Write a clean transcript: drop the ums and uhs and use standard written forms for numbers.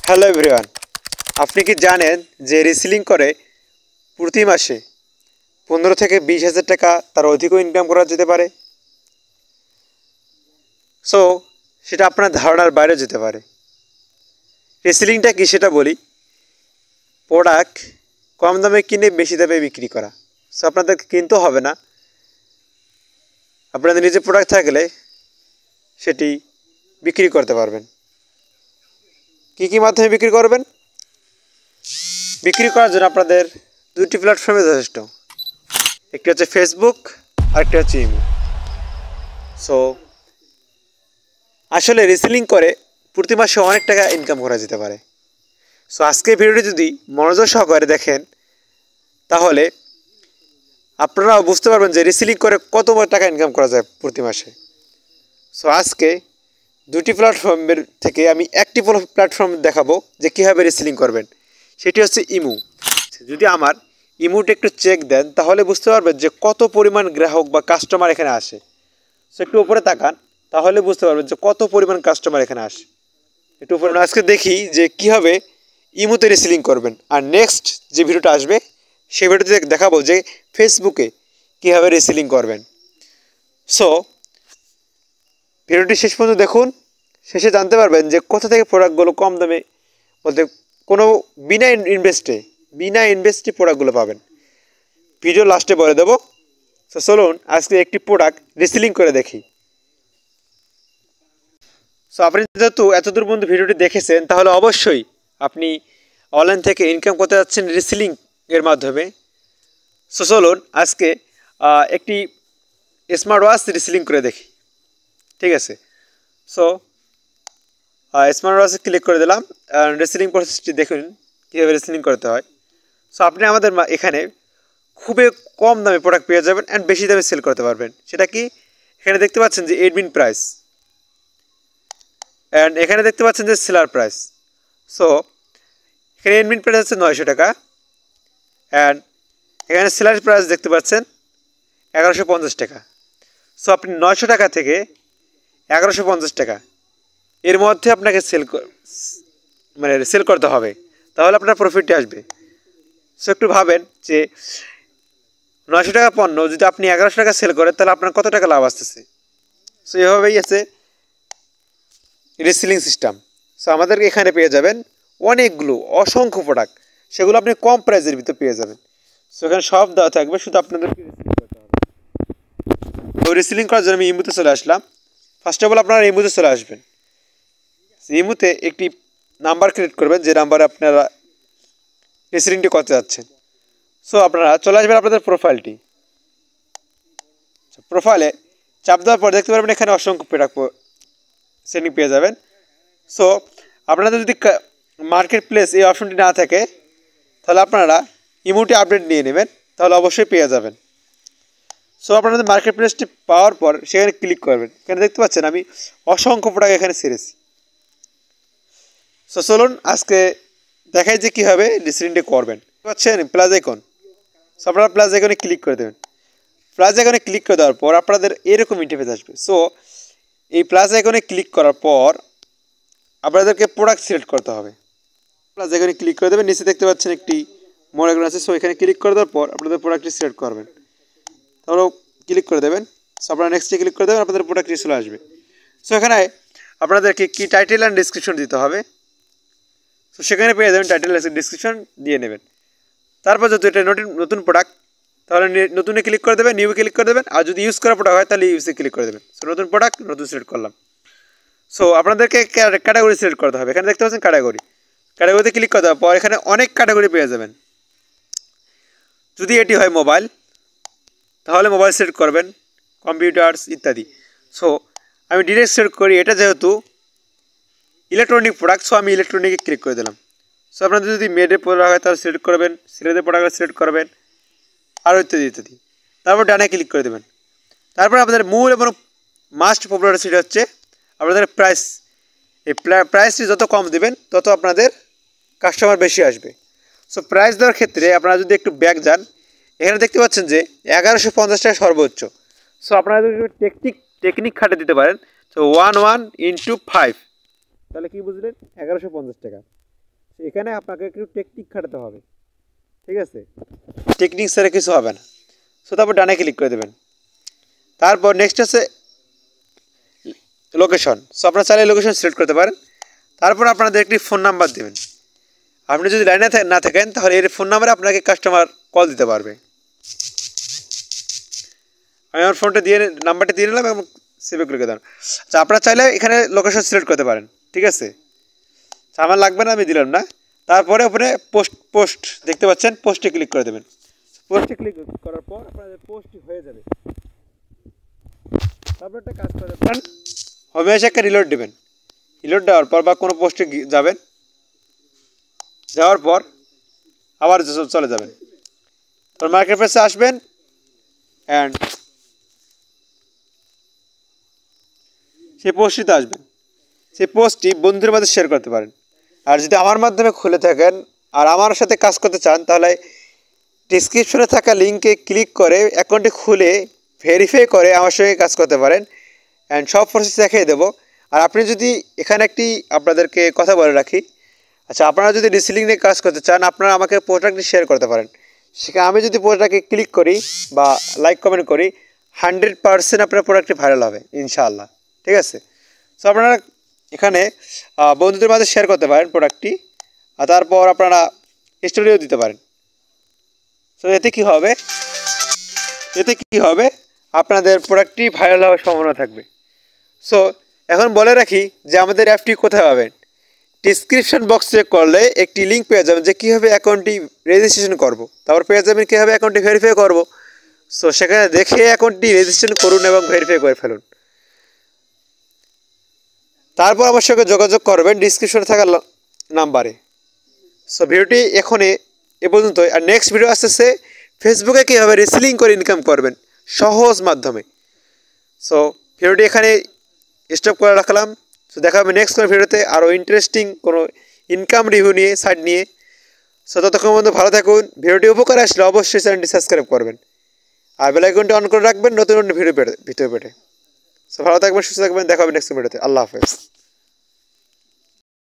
Hello everyone, আপনি কি জানেন যে রিসেলিং করে প্রতি মাসে 15 থেকে 20,000 টাকা তার অধিকও ইনকাম করা যেতে পারে। সো সেটা আপনার ধারণার বাইরে যেতে পারে। রিসেলিংটা কি সেটা বলি। প্রোডাক্ট কম দামে কিনে বেশি দামে বিক্রি করা। সো আপনাদেরকে কিনতে হবে না, আপনাদের নিজের প্রোডাক্ট থাকলে সেটি বিক্রি করতে পারবেন। কী মাধ্যমে বিক্রি করবেন? বিক্রি করার জন্য আপনাদের দুটি প্ল্যাটফর্মে যথেষ্ট। একটি হচ্ছে ফেসবুক আর একটি হচ্ছে ইমো। সো আসলে রিসেলিং করে প্রতি মাসে অনেক টাকা ইনকাম করা যেতে পারে। সো আজকের ভিডিওটি যদি মনোযোগ সহকারে দেখেন তাহলে আপনারাও বুঝতে পারবেন যে রিসেলিং করে কত টাকা ইনকাম করা যায় প্রতি মাসে। সো আজকে দুটি প্ল্যাটফর্মের থেকে আমি একটি প্ল্যাটফর্ম দেখাবো যে কীভাবে রিসেলিং করবেন। সেটি হচ্ছে ইমো। যদি আমার ইমোটা একটু চেক দেন তাহলে বুঝতে পারবেন যে কত পরিমাণ গ্রাহক বা কাস্টমার এখানে আসে। সো একটু উপরে তাকান, তাহলে বুঝতে পারবেন যে কত পরিমাণ কাস্টমার এখানে আসে। একটু উপরে আজকে দেখি যে কীভাবে ইমোতে রিসেলিং করবেন। আর নেক্সট যে ভিডিওটা আসবে সেই ভিডিওতে দেখাবো যে ফেসবুকে কীভাবে রিসেলিং করবেন। সো ভিডিওটি শেষ পর্যন্ত দেখুন, শেষে জানতে পারবেন যে কোথা থেকে প্রোডাক্টগুলো কম দামে বলতে কোনো বিনা ইনভেস্টে প্রোডাক্টগুলো পাবেন। ভিডিও লাস্টে বলে দেবো। তো চলুন আজকে একটি প্রোডাক্ট রিসেলিং করে দেখি। সো আপনি যেহেতু এতদূর পর্যন্ত ভিডিওটি দেখেছেন তাহলে অবশ্যই আপনি অনলাইন থেকে ইনকাম করতে যাচ্ছেন রিসেলিং এর মাধ্যমে। সো চলুন আজকে একটি স্মার্ট ওয়াচ রিসেলিং করে দেখি। ঠিক আছে, সো স্মার্ট ওয়াচে ক্লিক করে দিলাম। রিসেলিং প্রসেসটি দেখুন কীভাবে রিসেলিং করতে হয়। সো আপনি আমাদের এখানে খুবই কম দামে প্রোডাক্ট পেয়ে যাবেন অ্যান্ড বেশি দামে সেল করতে পারবেন। সেটা কি, এখানে দেখতে পাচ্ছেন যে এডমিন প্রাইস অ্যান্ড এখানে দেখতে পাচ্ছেন যে সেলার প্রাইস। সো এখানে এডমিন প্রাইস হচ্ছে 900 টাকা অ্যান্ড এখানে সেলার প্রাইস দেখতে পাচ্ছেন 1150 টাকা। সো আপনি 900 টাকা থেকে 1150 টাকা এর মধ্যে আপনাকে সেল করতে হবে, তাহলে আপনার প্রফিটটি আসবে। সো একটু ভাবেন যে 900 টাকা পণ্য যদি আপনি 1100 টাকা সেল করেন তাহলে আপনার কত টাকা লাভ আসতেছে। সো এভাবেই আছে রিসেলিং সিস্টেম। সো আমাদের এখানে পেয়ে যাবেন অনেকগুলো অসংখ্য প্রোডাক্ট, সেগুলো আপনি কম প্রাইসের ভিতরে পেয়ে যাবেন। সো এখানে সব দেওয়া থাকবে, শুধু আপনাদেরকে রিসেলিং করতে হবে। তো রিসেলিং করার জন্য আমি ইমোতে চলে আসলাম। ফার্স্ট অফ অল আপনারা ইমোতে চলে আসবেন। ইমোতে একটি নাম্বার ক্রিয়েট করবেন যে নাম্বারে আপনারা রিসেলিংটি করতে যাচ্ছেন। সো আপনারা চলে আসবেন আপনাদের প্রোফাইলে চাপ দেওয়ার পর দেখতে পারবেন এখানে অসংখ্য প্রোডাক্ট সেলিং পেয়ে যাবেন। সো আপনাদের যদি মার্কেট প্লেস এই অপশনটি না থাকে তাহলে আপনারা ইমোটি আপডেট নিয়ে নেবেন, তাহলে অবশ্যই পেয়ে যাবেন। সো আপনাদের মার্কেট প্লেসটি পাওয়ার পর সেখানে ক্লিক করবেন। এখানে দেখতে পাচ্ছেন আমি অসংখ্য প্রোডাক্ট এখানে ছেড়েছি। সো চলুন আজকে দেখাই যে কীভাবে রিসেলিংটি করবেন। পাচ্ছেন প্লাস আইকন। সো আপনারা প্লাস আইকনে ক্লিক করে দেবেন। প্লাস আইকনে ক্লিক করে দেওয়ার পর আপনাদের এরকম ইন্টারফেস আসবে। সো এই প্লাস আইকনে ক্লিক করার পর আপনাদেরকে প্রোডাক্ট সিলেক্ট করতে হবে। প্লাস আইকনে ক্লিক করে দেবেন, নিচে দেখতে পাচ্ছেন একটি মোর আইকন আছে। সো এখানে ক্লিক করে দেওয়ার পর আপনাদের প্রোডাক্টটি সিলেক্ট করবেন, তাহলেও ক্লিক করে দেবেন। সো আপনারা নেক্সটে ক্লিক করে দেবেন, আপনাদের প্রোডাক্টটি চলে আসবে। সো এখানে আপনাদেরকে কি টাইটেল অ্যান্ড ডিসক্রিপশন দিতে হবে। সো সেখানে পেয়ে যাবেন টাইটেল ডিসক্রিপশন দিয়ে নেবেন। তারপর যদি এটা নতুন প্রোডাক্ট তাহলে নতুনে ক্লিক করে দেবেন, নিউ ক্লিক করে দেবেন। আর যদি ইউজ করা প্রোডাক্ট হয় তাহলে ইউজে ক্লিক করে দেবেন। সো নতুন প্রোডাক্ট নতুন সিলেক্ট করলাম। সো আপনাদেরকে ক্যাটাগরি সিলেক্ট করতে হবে। এখানে দেখতে পাচ্ছেন ক্যাটাগরিতে ক্লিক করে দেওয়ার পর এখানে অনেক ক্যাটাগরি পেয়ে যাবেন। যদি এটি হয় মোবাইল তাহলে মোবাইল সিলেক্ট করবেন, কম্পিউটার্স ইত্যাদি। সো আমি ডিরেক্ট সিলেক্ট করি, এটা যেহেতু ইলেকট্রনিক প্রোডাক্ট সো আমি ইলেকট্রনিকে ক্লিক করে দিলাম। সো আপনাদের যদি মেয়েদের প্রোডাক্ট হয় তাহলে সিলেক্ট করবেন, ছেলেদের প্রোডাক্ট সিলেক্ট করবেন, আরও ইত্যাদি। তারপর ডানে ক্লিক করে দেবেন। তারপর আপনাদের মূল এবং মাস্ট পপুলার সেটা হচ্ছে আপনাদের প্রাইস। এই প্রাইসটি যত কম দেবেন তত আপনাদের কাস্টমার বেশি আসবে। সো প্রাইস দেওয়ার ক্ষেত্রে আপনারা যদি একটু ব্যাক যান, এখানে দেখতে পাচ্ছেন যে 1150 টাকা সর্বোচ্চ। সো আপনারা যদি টেকনিক খাটে দিতে পারেন, সো 11 × 5 তাহলে কি বুঝলেন 1150 টাকা। এখানে আপনাকে একটু টেকনিক খাটাতে হবে, ঠিক আছে, টেকনিক ছাড়া কিছু হবে না। সো তারপর ডানে ক্লিক করে দেবেন। তারপর নেক্সট আছে লোকেশন। সো আপনারা চাইলে লোকেশন সিলেক্ট করতে পারেন। তারপর আপনাদের একটি ফোন নাম্বার দেবেন। আপনি যদি লাইনে না থাকেন তাহলে এর ফোন নাম্বারে আপনাকে কাস্টমার কল দিতে পারবে। আমি আমার ফোনটা দিয়ে নাম্বারটা দিয়ে নিলাম এবং সেভে ক্লিক করে দেন। আচ্ছা, আপনারা চাইলে এখানে লোকেশন সিলেক্ট করতে পারেন, ঠিক আছে। আমার লাগবে না, আমি দিলাম না। তারপরে ওপরে পোস্ট দেখতে পাচ্ছেন, পোস্টে ক্লিক করে দেবেন। পোস্টে ক্লিক করার পর আপনাদের পোস্টটি হয়ে যাবে। তারপর একটা কাজ করতে পারেন, হোমে এসে একটা রিলোড দেবেন। রিলোড দেওয়ার পর বা কোনো পোস্টে যাবেন, যাওয়ার পর আবার চলে যাবেন। তো মার্কেট প্লেসে আসবেন অ্যান্ড সেই পোস্টটিতে আসবেন। সেই পোস্টটি বন্ধুদের মাঝে শেয়ার করতে পারেন। আর যদি আমার মাধ্যমে খুলে থাকেন আর আমার সাথে কাজ করতে চান তাহলে ডিসক্রিপশনে থাকা লিঙ্কে ক্লিক করে অ্যাকাউন্টটি খুলে ভেরিফাই করে আমার সঙ্গে কাজ করতে পারেন অ্যান্ড সব প্রসেস দেখিয়ে দেবো। আর আপনি যদি এখানে একটি আপনাদেরকে কথা বলে রাখি, আচ্ছা, আপনারা যদি রিসেলিং নিয়ে কাজ করতে চান আপনারা আমাকে প্রোডাক্টটি শেয়ার করতে পারেন। সেখানে আমি যদি প্রোডাক্টকে ক্লিক করি বা লাইক কমেন্ট করি 100% আপনার প্রোডাক্টটি ভাইরাল হবে ইনশাআল্লাহ, ঠিক আছে। সো আপনারা এখানে বন্ধুদের মাঝে শেয়ার করতে পারেন প্রোডাক্টটি, আর তারপর আপনারা স্টোরিও দিতে পারেন। সো এতে কি হবে আপনাদের প্রোডাক্টটি ভাইরাল হওয়ার সম্ভাবনা থাকবে। সো এখন বলে রাখি যে আমাদের অ্যাপটি কোথায় পাবেন। ডিসক্রিপশন বক্সে করলে একটি লিঙ্ক পেয়ে যাবেন যে কীভাবে অ্যাকাউন্টটি রেজিস্ট্রেশন করব। তারপর পেয়ে যাবেন কীভাবে অ্যাকাউন্টটি ভেরিফাই করব। সো সেখানে দেখে অ্যাকাউন্টটি রেজিস্ট্রেশন করুন এবং ভেরিফাই করে ফেলুন। তারপর আমার সঙ্গে যোগাযোগ করবেন ডিসক্রিপশনে থাকা নাম্বারে। সো ভিডিওটি এখনই এ পর্যন্তই। আর নেক্সট ভিডিও আসতেছে ফেসবুকে কীভাবে রিসেলিং করে ইনকাম করবেন সহজ মাধ্যমে। সো ভিডিওটি এখানে স্টপ করে রাখলাম। সো দেখা হবে নেক্সট কোনো ভিডিওতে আরও ইন্টারেস্টিং কোনো ইনকাম রিভিউ নিয়ে, সাইট নিয়ে। সো ততক্ষণ পর্যন্ত ভালো থাকুন। ভিডিওটি উপকার আসলে অবশ্যই চ্যানেলটি সাবস্ক্রাইব করবেন আর বেল আইকনটি অন করে রাখবেন নতুন নতুন ভিডিও পেতে। সো ভালো থাকবেন, সুস্থ থাকবেন, দেখা হবে নেক্সট ভিডিওতে। আল্লাহ হাফেজ।